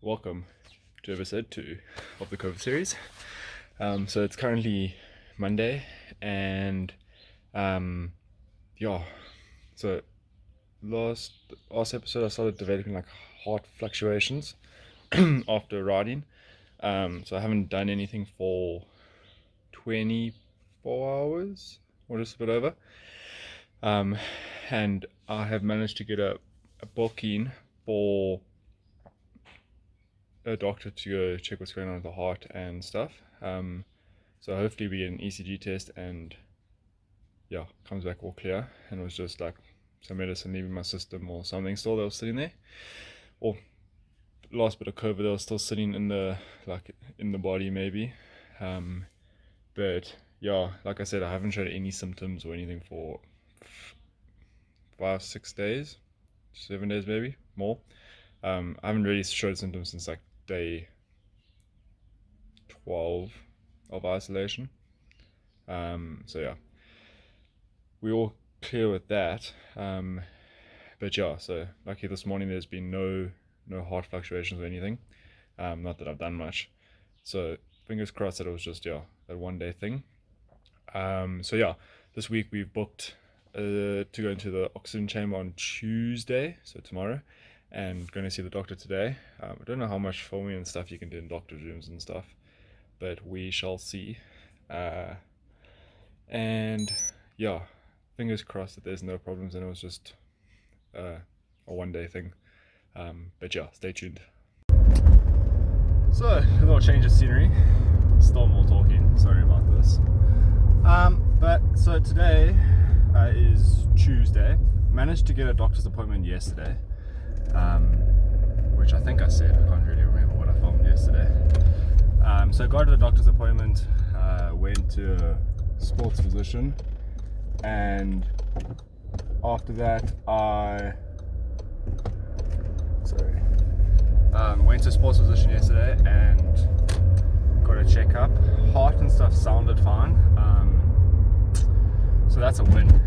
welcome to episode 2 of the COVID series. So it's currently Monday, and so last episode I started developing like heart fluctuations after riding. So I haven't done anything for 24 hours or just a bit over. And I have managed to get a booking for a doctor to go check what's going on with the heart and stuff. So hopefully we get an ECG test and comes back all clear, and it was just like some medicine leaving my system or something still that was sitting there, or last bit of COVID that was still sitting in the body maybe. But yeah, like I said, I haven't showed any symptoms or anything for 5-6 days, 7 days maybe more. I haven't really showed symptoms since like day 12 of isolation. So yeah, we're all clear with that. But yeah, so lucky this morning there's been no heart fluctuations or anything. Not that I've done much, so fingers crossed that it was just that 1 day thing. So yeah, this week we've booked to go into the oxygen chamber on Tuesday, so tomorrow, and going to see the doctor today. I don't know how much filming and stuff you can do in doctor's rooms and stuff, but we shall see. And yeah, fingers crossed that there's no problems and it was just a 1 day thing. But yeah, stay tuned. So, a little change of scenery. Still more talking, sorry about this. But so today is Tuesday. Managed to get a doctor's appointment yesterday, which I think I said. I can't really remember what I filmed yesterday. So I got to the doctor's appointment, went to a sports physician, and after that went to a sports physician yesterday and got a checkup. Heart and stuff sounded fine, so that's a win.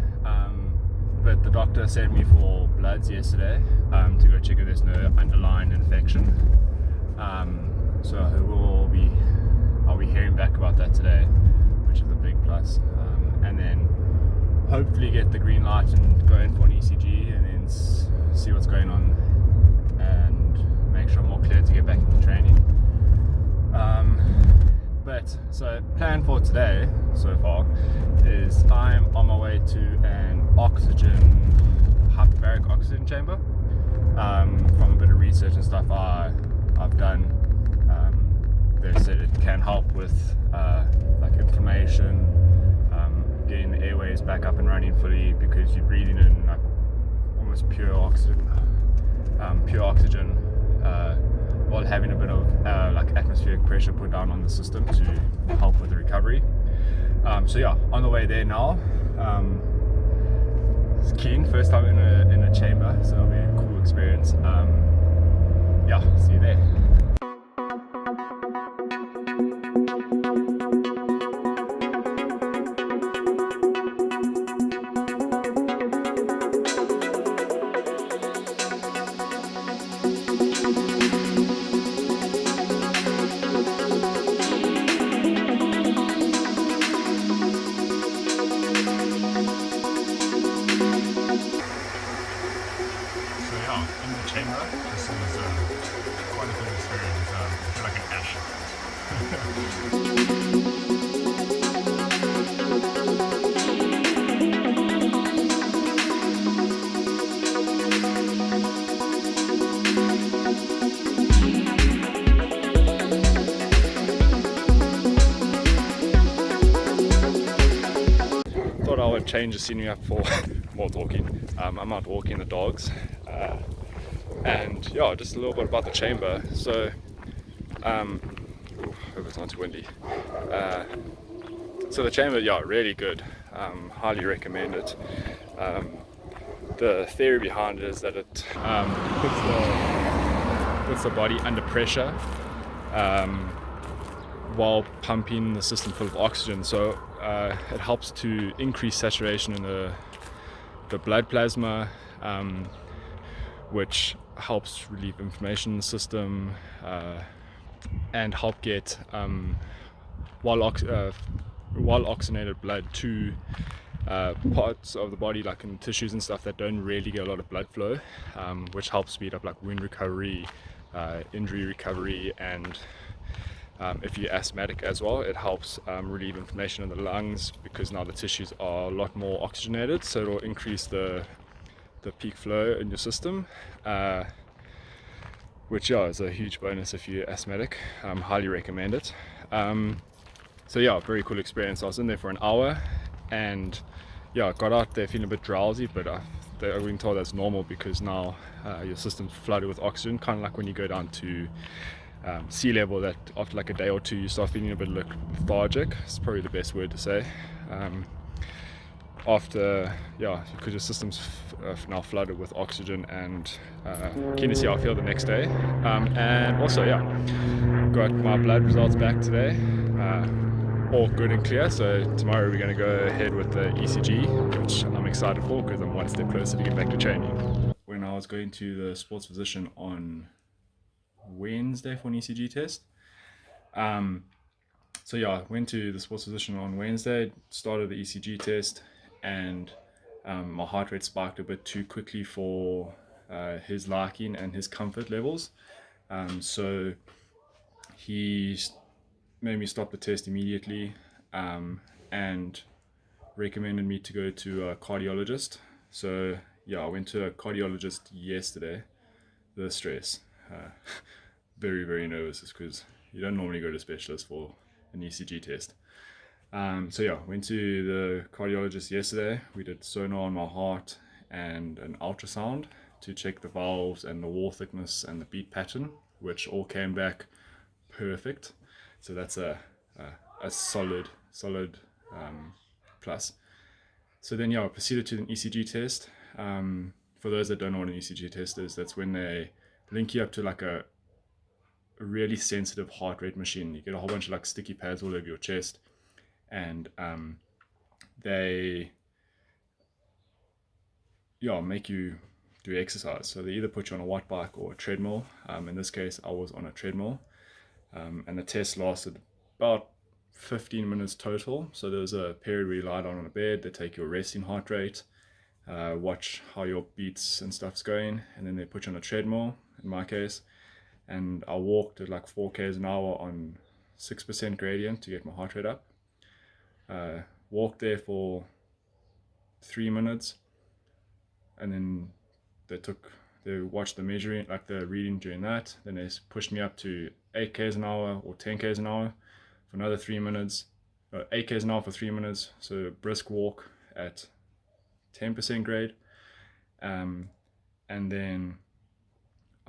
But the doctor sent me for bloods yesterday to go check if there's no underlying infection. So I'll be hearing back about that today, which is a big plus. And then hopefully get the green light and go in for an ECG and then see what's going on and make sure I'm more clear to get back into training. But so plan for today so far is I'm on my way to an hyperbaric oxygen chamber. From a bit of research and stuff I've done, they said it can help with like inflammation, getting the airways back up and running fully, because you're breathing in like almost pure oxygen while having a bit of like atmospheric pressure put down on the system to help with the recovery. So yeah, on the way there now. It's keen, first time in a chamber, so it'll be a cool experience. See you there. In the chamber, this is quite a good experience. I feel like an astronaut. Thought I would change the scenery up for more talking. I'm out walking the dogs. And yeah, just a little bit about the chamber. So hope it's not too windy. So the chamber, really good. Highly recommend it. The theory behind it is that it puts the body under pressure while pumping the system full of oxygen. So it helps to increase saturation in the blood plasma, which helps relieve inflammation in the system, and help get well oxygenated blood to parts of the body, like in tissues and stuff that don't really get a lot of blood flow, which helps speed up like wound recovery, injury recovery, and if you're asthmatic as well, it helps relieve inflammation in the lungs, because now the tissues are a lot more oxygenated, so it'll increase the peak flow in your system, which is a huge bonus if you're asthmatic. Highly recommend it. So yeah, very cool experience. I was in there for an hour, and yeah, got out there feeling a bit drowsy, but I've been told that's normal, because now your system's flooded with oxygen, kind of like when you go down to sea level, that after like a day or two you start feeling a bit lethargic. It's probably the best word to say. After, because your system's now flooded with oxygen, and keen to see how I feel the next day. And also, got my blood results back today. All good and clear, so tomorrow we're going to go ahead with the ECG, which I'm excited for, because I'm one step closer to get back to training. When I was going to the sports physician on Wednesday for an ECG test, I went to the sports physician on Wednesday, started the ECG test, and my heart rate spiked a bit too quickly for his liking and his comfort levels, so he made me stop the test immediately, and recommended me to go to a cardiologist. So I went to a cardiologist yesterday. The stress, very, very nervous, because you don't normally go to specialists for an ECG test. Went to the cardiologist yesterday. We did sonar on my heart and an ultrasound to check the valves and the wall thickness and the beat pattern, which all came back perfect. So that's a solid plus. So then I proceeded to an ECG test. For those that don't know what an ECG test is, that's when they link you up to like a really sensitive heart rate machine. You get a whole bunch of like sticky pads all over your chest, and they make you do exercise. So they either put you on a watt bike or a treadmill. In this case, I was on a treadmill. And the test lasted about 15 minutes total. So there was a period where you lie down on a bed, they take your resting heart rate, watch how your beats and stuff's going, and then they put you on a treadmill, in my case, and I walked at like 4 k's an hour on 6% gradient to get my heart rate up. Walked there for 3 minutes, and then they watched the measuring, like the reading during that. Then they pushed me up to 8 k's an hour or 10 k's an hour for another 3 minutes. 8 k's an hour for 3 minutes, so a brisk walk at 10% grade. And then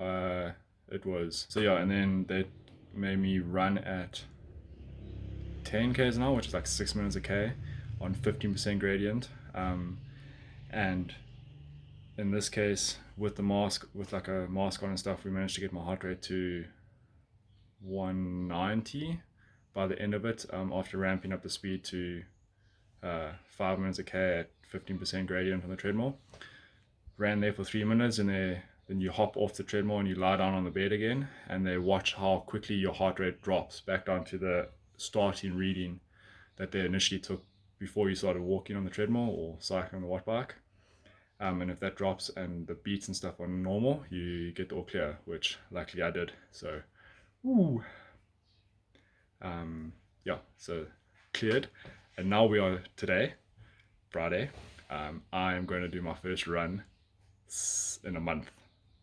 and then they made me run at 10 k's an hour, which is like 6 minutes a k on 15% gradient. And in this case, with the mask, with like a mask on and stuff, we managed to get my heart rate to 190 by the end of it, after ramping up the speed to 5 minutes a k at 15% gradient on the treadmill. Ran there for 3 minutes, and then you hop off the treadmill and you lie down on the bed again, and they watch how quickly your heart rate drops back down to the starting reading that they initially took before you started walking on the treadmill or cycling on the watt bike. And if that drops and the beats and stuff are normal, you get all clear, which luckily I did. So, so cleared. And now we are today, Friday. I am going to do my first run in a month.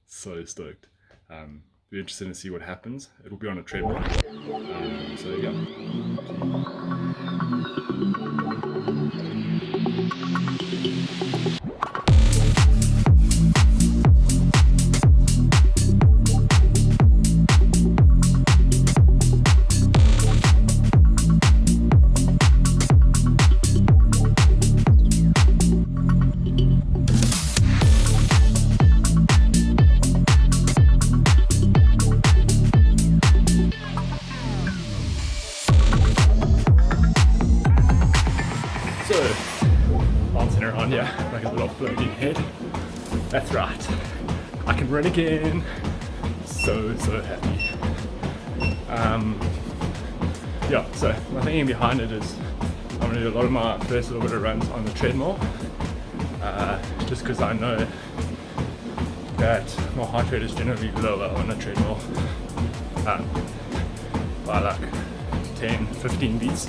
So stoked. Be interested to see what happens. It'll be on a treadmill. Bouncing around here like a little floating head. That's right. I can can run again. So happy. Yeah, so my thinking behind it is I'm going to do a lot of my first little bit of runs on the treadmill, just because I know that my heart rate is generally lower on a treadmill by like 10-15 beats.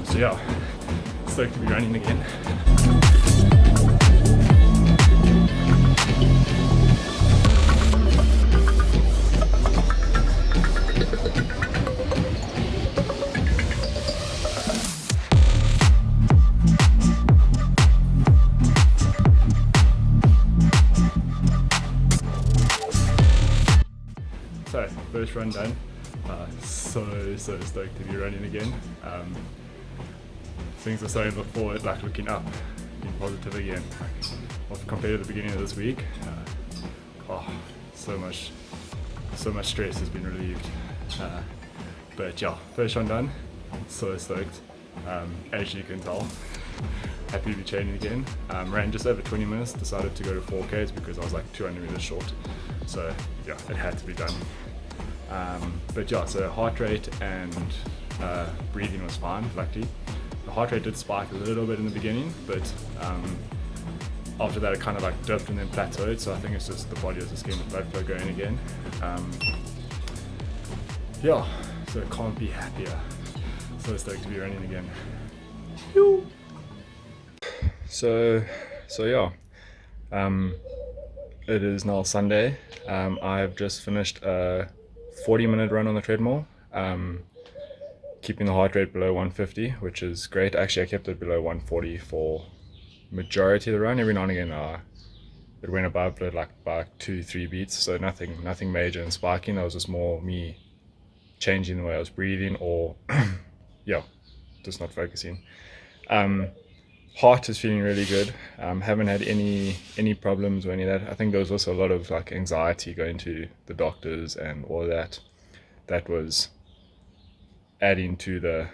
So yeah, stoked to be running again. So, first run done. So stoked to be running again. Things are starting to look forward, like looking up, being positive again. Like, compared to the beginning of this week, so much stress has been relieved. But yeah, first run done. So stoked. As you can tell, happy to be training again. Ran just over 20 minutes. Decided to go to 4Ks because I was like 200 meters short. So yeah, it had to be done. But yeah, so heart rate and breathing was fine, luckily. The heart rate did spike a little bit in the beginning, but after that it kind of like dipped and then plateaued, so I think it's just the body is just getting the blood flow going again. Yeah, so can't be happier. So stoked to be running again. So yeah, it is now Sunday. I've just finished a 40-minute run on the treadmill, keeping the heart rate below 150, which is great. Actually, I kept it below 140 for majority of the run. Every now and again it went above it, like by 2-3 beats, so nothing major and spiking. That was just more me changing the way I was breathing, or yeah, just not focusing. Heart is feeling really good. Haven't had any problems or any of that. I think there was also a lot of like anxiety going to the doctors and all of that. That was adding to the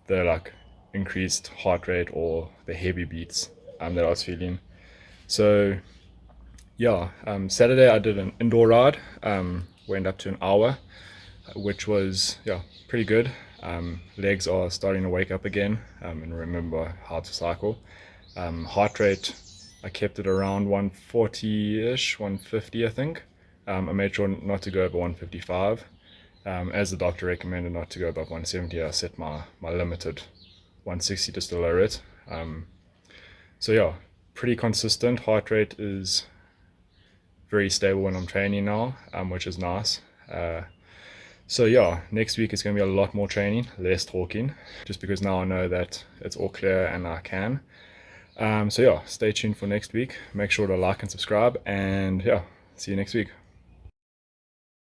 like increased heart rate or the heavy beats that I was feeling. So yeah, Saturday I did an indoor ride. Went up to an hour, which was pretty good. Legs are starting to wake up again, and remember how to cycle. Heart rate, I kept it around 140-ish, 150 I think. I made sure not to go over 155. As the doctor recommended not to go above 170, I set my limited 160 just to lower it. So yeah, pretty consistent. Heart rate is very stable when I'm training now, which is nice. So yeah, next week is going to be a lot more training, less talking, just because now I know that it's all clear and I can. So yeah, stay tuned for next week. Make sure to like and subscribe, and yeah, see you next week.